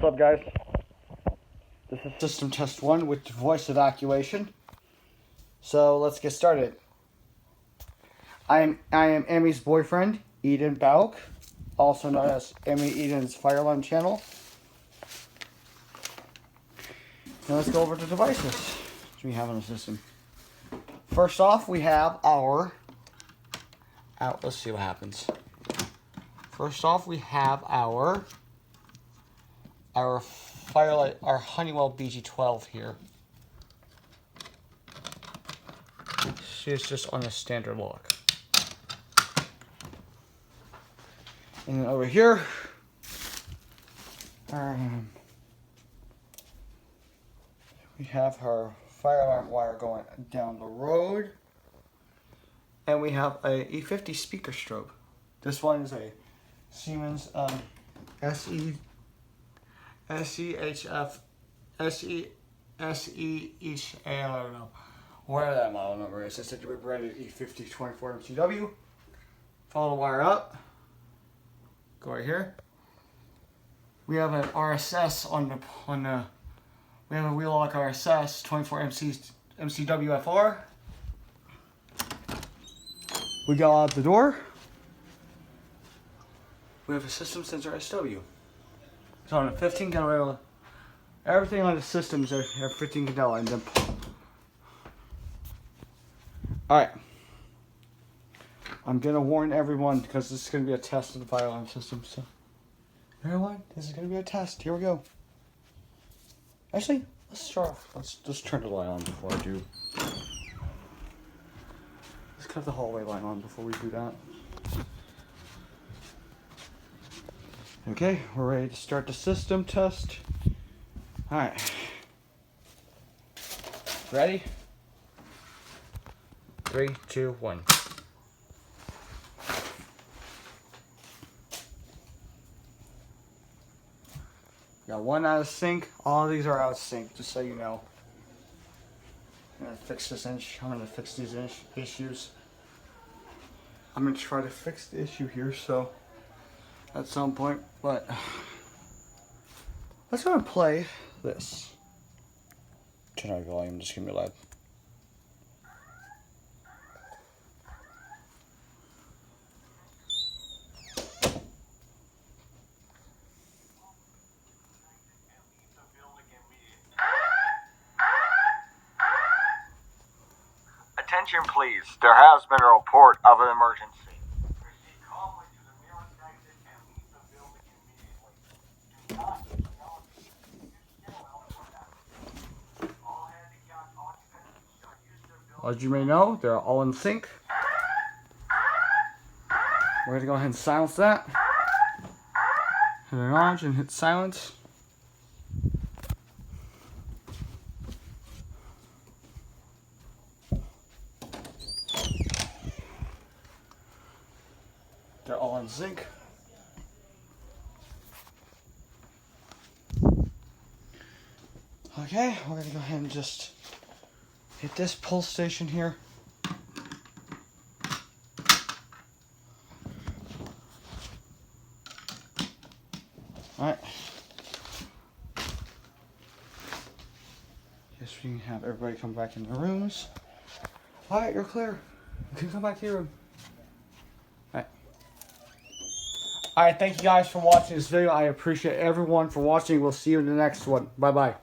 What's up, guys? This is system test 1 with voice evacuation. So let's get started. I am Emmy's boyfriend, Eden Bauk, also known as Emmy Eden's Fire Alarm Channel. Now let's go over to devices we have on the system. First off, we have our let's see what happens. First off, we have our Firelight, our Honeywell BG12 here. She's just on a standard lock. And then over here, we have her fire alarm wire going down the road. And we have a E50 speaker strobe. This one is a Siemens SEHF I don't know where that model number is. It's a branded E50 24 MCW. Follow the wire up. Go right here. We have an RSS we have a wheel lock RSS 24 MCWFR. We go out the door. We have a system sensor SW. So on a 15 candela, everything on the systems are 15 candela and then. Alright. I'm gonna warn everyone because this is gonna be a test of the fire alarm system. So everyone, this is gonna be a test. Here we go. Actually, let's start off. Let's just turn the light on before I do. Let's cut the hallway light on before we do that. Okay, we're ready to start the system test. Alright. Ready? 3, 2, 1. Got one out of sync. All of these are out of sync, just so you know. I'm gonna fix this inch. I'm gonna fix these issues. I'm gonna try to fix the issue here, so at some point, but let's go and play this. Turn on the volume, just give me loud. Attention please, there has been a report of an emergency. Proceed calmly to the nearest exit and leave the building immediately. Do not acknowledge the stairwell or elevator. All handicapped occupants shall use their building. As you may know, they're all in sync. We're gonna go ahead and silence that. Hit acknowledge and hit silence. They're all in sync. Okay, we're gonna go ahead and just hit this pull station here. Alright. Guess we can have everybody come back in their rooms. Alright, you're clear. You can come back to your room. Alright, thank you guys for watching this video. I appreciate everyone for watching. We'll see you in the next one. Bye-bye.